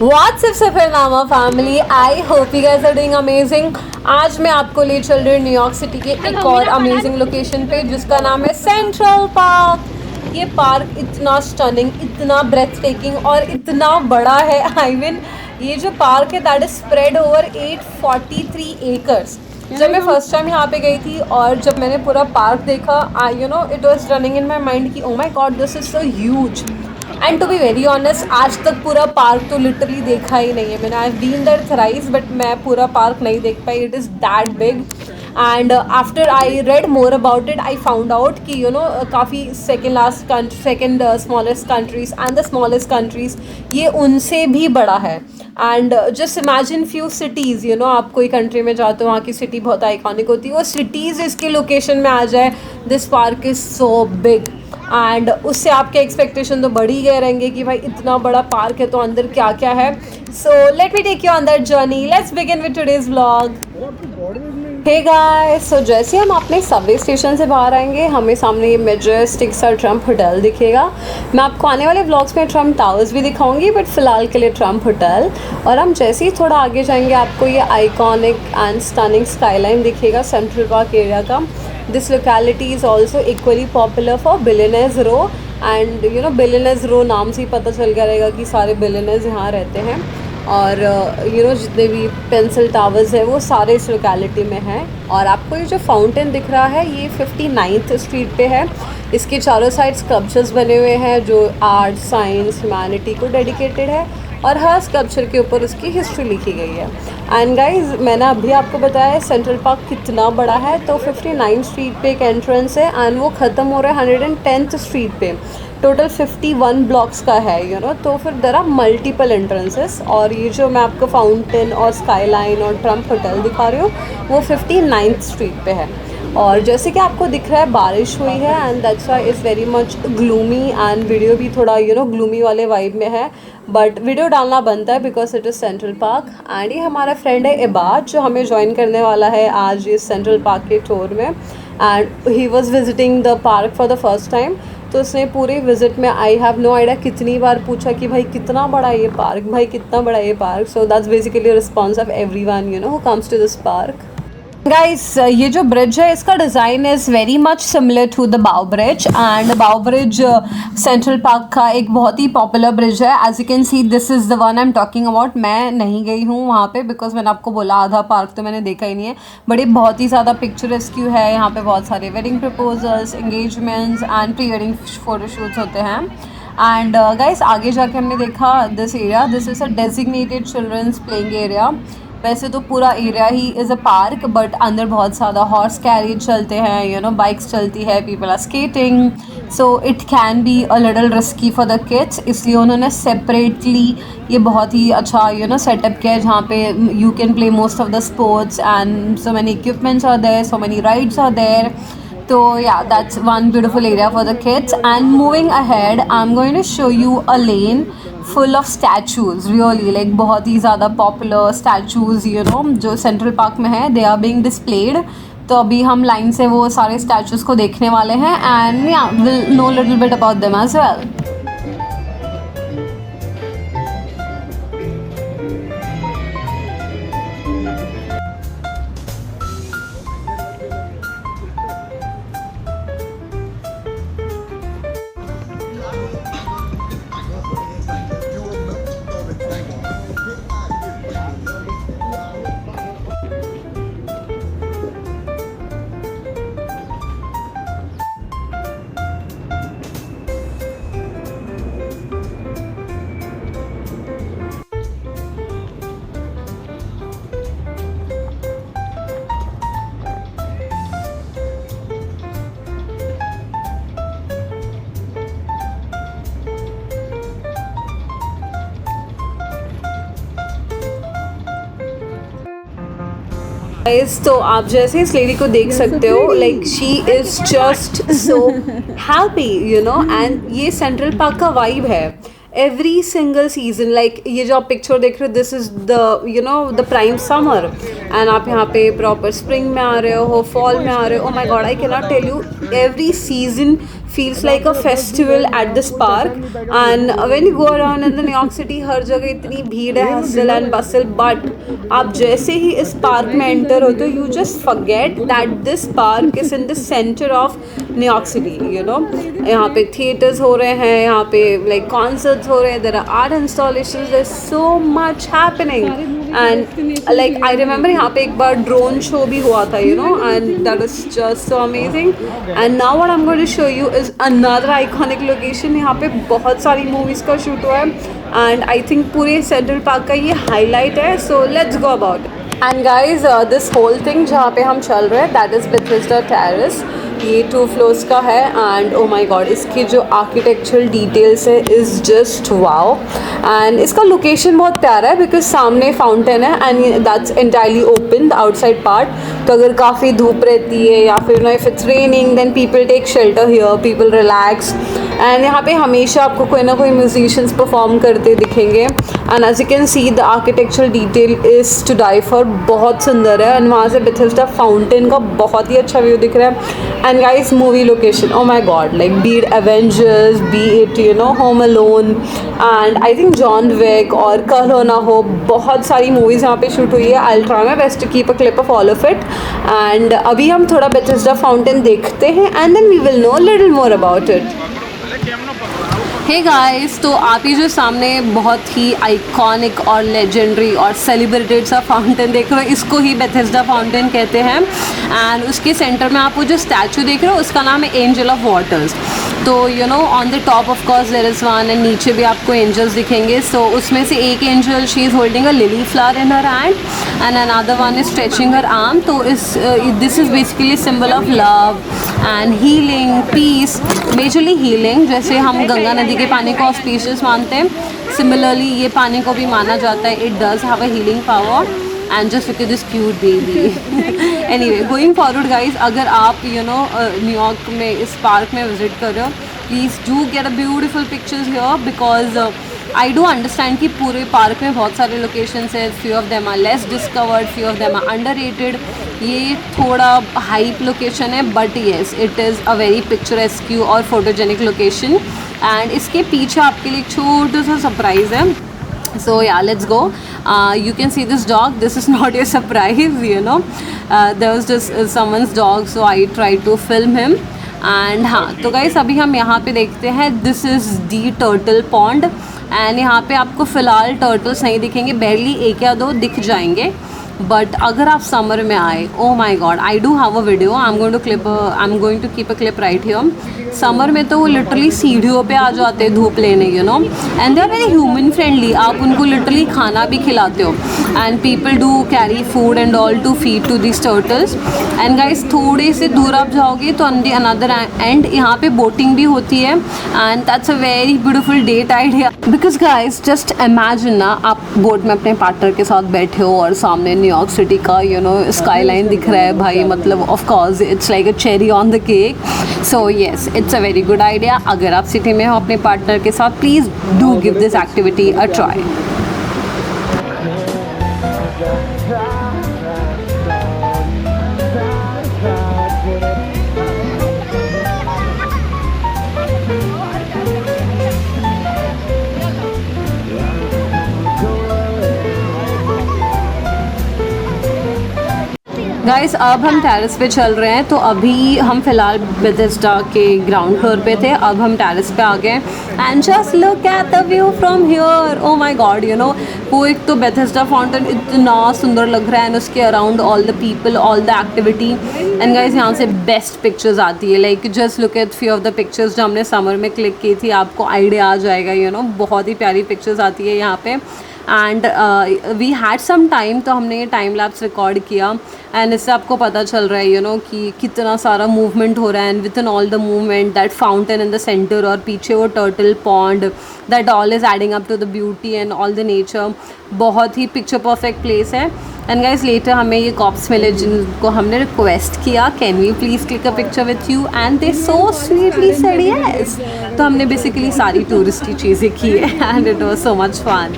WhatsApp Safarnama family, I hope you guys are doing amazing. आज मैं आपको ले चल रही हूँ न्यूयॉर्क सिटी के एक और अमेजिंग लोकेशन पे जिसका नाम है सेंट्रल पार्क। ये पार्क इतना स्टनिंग, इतना ब्रेथ टेकिंग और इतना बड़ा है। आई मीन ये जो पार्क है that is spread over 843 acres. जब मैं फर्स्ट टाइम यहाँ पे गई थी और जब मैंने पूरा पार्क देखा, I it was running in my mind कि oh my God this is so huge. And to be very honest, आज तक पूरा पार्क तो लिटरली देखा ही नहीं है मैंने। I have been there thrice but मैं पूरा पार्क नहीं देख पाई। It is that big and after I read more about it I found out कि काफ़ी second smallest countries and the smallest countries ये उनसे भी बड़ा है। And just imagine few cities, आप कोई कंट्री में जाते हो वहाँ की सिटी बहुत आइकॉनिक होती है, वो सिटीज़ इसके लोकेशन में आ जाए। This park is so big and उससे आपके एक्सपेक्टेशन तो बढ़ ही गए रहेंगे कि भाई इतना बड़ा पार्क है तो अंदर क्या क्या है। So let me take you on that journey. Let's begin with today's vlog. Hey guys, so जैसे हम अपने सबवे स्टेशन से बाहर आएंगे हमें सामने ये मेजेस्टिक सा ट्रम्प होटल दिखेगा। मैं आपको आने वाले व्लॉग्स में ट्रम्प टावर्स भी दिखाऊंगी बट फिलहाल के लिए ट्रम्प होटल। और हम जैसे ही थोड़ा आगे जाएंगे आपको ये आइकॉनिक एंड स्टनिंग स्काईलाइन दिखेगा सेंट्रल पार्क एरिया का। This locality is also equally popular for Billionaires Row and Billionaires Row नाम से ही पता चल गया रहेगा कि सारे बिलियनर्स यहाँ रहते हैं। और जितने भी पेंसिल टावर्स हैं वो सारे इस लोकेलिटी में हैं। और आपको ये जो फाउंटेन दिख रहा है ये 59th स्ट्रीट पे है। इसके चारों साइड स्कल्पचर्स बने हुए हैं जो आर्ट, साइंस, ह्यूमैनिटी को डेडिकेटेड है और हर स्कल्पचर के ऊपर उसकी हिस्ट्री लिखी गई है। एंड गाइज, मैंने अभी आपको बताया है सेंट्रल पार्क कितना बड़ा है। तो 59 स्ट्रीट पे एक एंट्रेंस है एंड वो ख़त्म हो रहा है 110th स्ट्रीट पे। टोटल 51 ब्लॉक्स का है तो फिर देयर आर मल्टीपल एंट्रेंसेस। और ये जो मैं आपको फाउंटेन और स्काईलाइन और ट्रम्प होटल दिखा रही हूँ वो 59th स्ट्रीट पे है। और जैसे कि आपको दिख रहा है बारिश हुई है and that's why is very much gloomy and video भी थोड़ा ग्लूमी वाले वाइब में है बट वीडियो डालना बनता है because it is central park. And ये हमारा फ्रेंड है इबाद जो हमें ज्वाइन करने वाला है आज इस सेंट्रल पार्क के टूर में। And he was visiting the park for the first time. तो उसने पूरे विजिट में आई हैव नो आइडिया कितनी बार पूछा कि भाई कितना बड़ा है ये पार्क, भाई कितना बड़ा है ये park. So that's basically response of everyone who comes to this park. Guys, ये जो ब्रिज है इसका design is very much similar to the Bow Bridge and Bow Bridge Central Park का एक बहुत ही पॉपुलर ब्रिज है। As you can see this is the one I am talking about. मैं नहीं गई हूँ वहाँ पे बिकॉज मैंने आपको बोला आधा पार्क तो मैंने देखा ही नहीं है बट ये बहुत ही ज़्यादा पिक्चरस्क्यू है। यहाँ पे बहुत सारे wedding proposals, engagements and pre wedding photoshoots होते हैं। एंड गाइस, आगे जाके हमने देखा this area, this is a designated children's playing area. वैसे तो पूरा एरिया ही इज़ अ पार्क बट अंदर बहुत ज़्यादा हॉर्स कैरिज चलते हैं, बाइक्स चलती है, people are skating. So it can be a little risky for the kids, इसलिए उन्होंने सेपरेटली ये बहुत ही अच्छा सेटअप किया है जहाँ पे you can play most of the sports and so many equipments are there, so many rides are there. तो yeah, that's one beautiful area for the kids. And moving ahead, I'm going to show you a lane full of statues, really like बहुत ही ज़्यादा popular statues जो central park में है, they are being displayed। तो अभी हम line से वो सारे statues को देखने वाले हैं and yeah, we'll know a little bit about them as well। तो आप जैसे इस लेडी को देख सकते हो, like she is just so happy and ये सेंट्रल पार्क का वाइब है। एवरी सिंगल सीजन, लाइक ये जो आप पिक्चर देख रहे हो, this is the prime summer, and आप यहाँ पे प्रॉपर स्प्रिंग में आ रहे हो, फॉल में आ रहे हो. Oh my God, I can not tell you, every season feels like a festival at this park. And when you go around in the New York City, हर जगह इतनी भीड़ है, hustle and bustle, but आप जैसे ही इस park में enter होते हो, you just forget that this park is in the center of New York City, you know. यहाँ पे theaters हो रहे हैं, यहाँ पे like concerts हो रहे हैं, there are art installations, there's so much happening. And like I remember यहाँ पे एक बार ड्रोन शो भी हुआ था, you know, and that is just so amazing. And now what I'm going to show you is another iconic location. यहाँ पे बहुत सारी मूवीज़ का शूट हुआ है, and I think पूरे सेंट्रल पार्क का ये हाईलाइट है. So let's go about it. And guys, this whole thing जहाँ पे हम चल रहे हैं, that is Bethesda Terrace. ये 2 फ्लोर्स का है, एंड ओ माई गॉड, इसकी जो आर्किटेक्चरल डिटेल्स है इज़ जस्ट वाओ. एंड इसका लोकेशन बहुत प्यारा है, बिकॉज सामने फाउंटेन है, and that's entirely open the outside part. तो अगर काफ़ी धूप रहती है या फिर no if it's raining, then people take shelter here, people relax. And यहाँ पे हमेशा आपको कोई ना कोई म्यूजिशियंस परफॉर्म करते दिखेंगे. And as you can see, the architectural detail is to die for, बहुत सुंदर है. एंड वहाँ से बेथेस्डा फाउंटेन का बहुत ही अच्छा व्यू दिख रहा है. And guys, movie location, oh my god, like be it Avengers, be it Home Alone, and I think John Wick और कल हो ना हो, बहुत सारी मूवीज़ यहाँ पे शूट हुई है. I'll try my best to keep a clip of all of it. And अभी हम थोड़ा Bethesda Fountain देखते हैं, and then we will know a little more about it. Hey guys, तो आप ये जो सामने बहुत ही आइकॉनिक और लेजेंडरी और सेलिब्रेटेड सा फाउंटेन देख रहे हो, इसको ही बेथेस्डा फाउंटेन कहते हैं. एंड उसके सेंटर में आप वो जो स्टैचू देख रहे हो, उसका नाम है एंजल ऑफ वाटर्स. तो on the top of course there is one, and नीचे भी आपको एंजल्स दिखेंगे. सो उसमें से एक angel, she is holding a lily flower in her hand, and another one is stretching her arm. तो this is basically symbol of love and healing, peace, majorly healing. जैसे हम गंगा नदी के पानी को ऑस्पिशियस मानते हैं, सिमिलरली ये पानी को भी माना जाता है. It does have a healing power. And just look at this cute baby. Anyway, going forward guys, अगर आप न्यूयॉर्क में इस पार्क में विजिट कर रहे हो, please do get a beautiful pictures here, because I do understand कि पूरे पार्क में बहुत सारे लोकेशंस है. Few of them are less discovered, few of them are underrated. ये थोड़ा हाइप लोकेशन है, but yes, it is a very picturesque और फोटोजेनिक लोकेशन. एंड इसके पीछे आपके लिए एक छोटा सा सरप्राइज़ है. So yeah, let's go. You can see this dog. This is not a surprise, there was just someone's dog, so I tried to film him. And हाँ, तो गाइस अभी हम यहाँ पे देखते हैं, this is the turtle pond. And यहाँ पे आपको फ़िलहाल टर्टल्स नहीं दिखेंगे, बैरली 1 या 2 दिख जाएंगे. बट अगर आप समर में आए, oh my God, I do have a video, I am going to keep a clip right here. Summer में तो वो लिटरली सीढ़ियों पे आ जाते हैं धूप लेने, and they are very human friendly. आप उनको लिटरली खाना भी खिलाते हो, and people do carry food and all to feed to this turtles. And guys, थोड़े से दूर आप जाओगे तो ऑन दी अनदर एंड यहाँ पे बोटिंग भी होती है, and that's a very beautiful date idea. Because guys, just imagine ना, आप बोट में अपने पार्टनर के साथ बैठे हो और सामने न्यूयॉर्क सिटी का स्काई लाइन दिख रहा है भाई. मतलब of course it's like a cherry on the cake. So yes, it's a very good idea. अगर आप सिटी में हो अपने पार्टनर के साथ, please do give this activity a try. Guys, अब हम टेरेस पे चल रहे हैं. तो अभी हम फ़िलहाल बेथेस्डा के ग्राउंड फ्लोर पे थे, अब हम टेरेस पे आ गए. And just look at the view from here. Oh my God, वो एक तो बेथेस्डा फाउंटेन इतना सुंदर लग रहा है, एंड उसके around all the people, all the activity. And guys, यहाँ से बेस्ट पिक्चर्स आती है. Like just look at few of the pictures जो हमने समर में क्लिक की थी, आपको आइडिया आ जाएगा. बहुत ही प्यारी पिक्चर्स आती है यहाँ पे. And we had some time, तो हमने ये टाइम लैप्स रिकॉर्ड किया एंड इससे आपको पता चल रहा है कि कितना सारा मूवमेंट हो रहा है and within all the movement that fountain in the centre और पीछे वो turtle pond, that all is adding up to the beauty and all the nature. बहुत ही पिक्चर परफेक्ट प्लेस है। एंड गाइज लेटर हमें ये cops मिले जिनको हमने रिक्वेस्ट किया can we please click a picture with you, and they so sweetly said yes. तो हमने बेसिकली सारी टूरिस्टी चीज़ें की है and it was so much fun.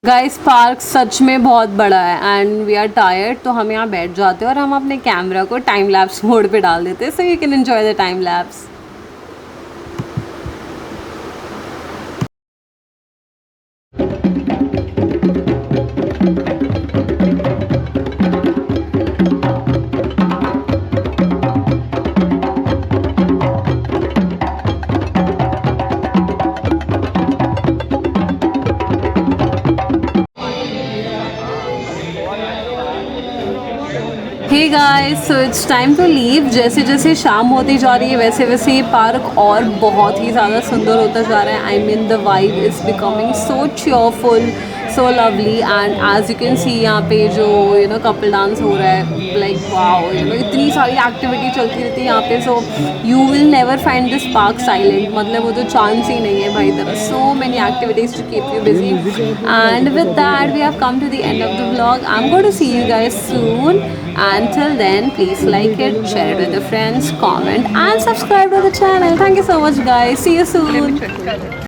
Guys park सच में बहुत बड़ा है एंड वी आर टायर्ड, तो हम यहाँ बैठ जाते हैं और हम अपने कैमरा को टाइम लैप्स मोड पे डाल देते हैं so you can enjoy the time lapse. Hey guys, so it's time to leave. जैसे जैसे शाम होती जा रही है वैसे वैसे ये पार्क और बहुत ही ज़्यादा सुंदर होता जा रहा है। I mean the vibe is becoming so cheerful, so lovely and as you can see यहाँ पे जो कपल डांस हो रहा है, लाइक वाओ इतनी सारी एक्टिविटी चलती रहती है यहाँ पे। So you will never find this park silent, मतलब वो तो चांस ही नहीं है भाई। There are so many activities to keep you busy and with that we have come to the end of the vlog. I am going to see you guys soon. Until then, please like it, share it with your friends, comment and subscribe to the channel. Thank you so much guys. See you soon.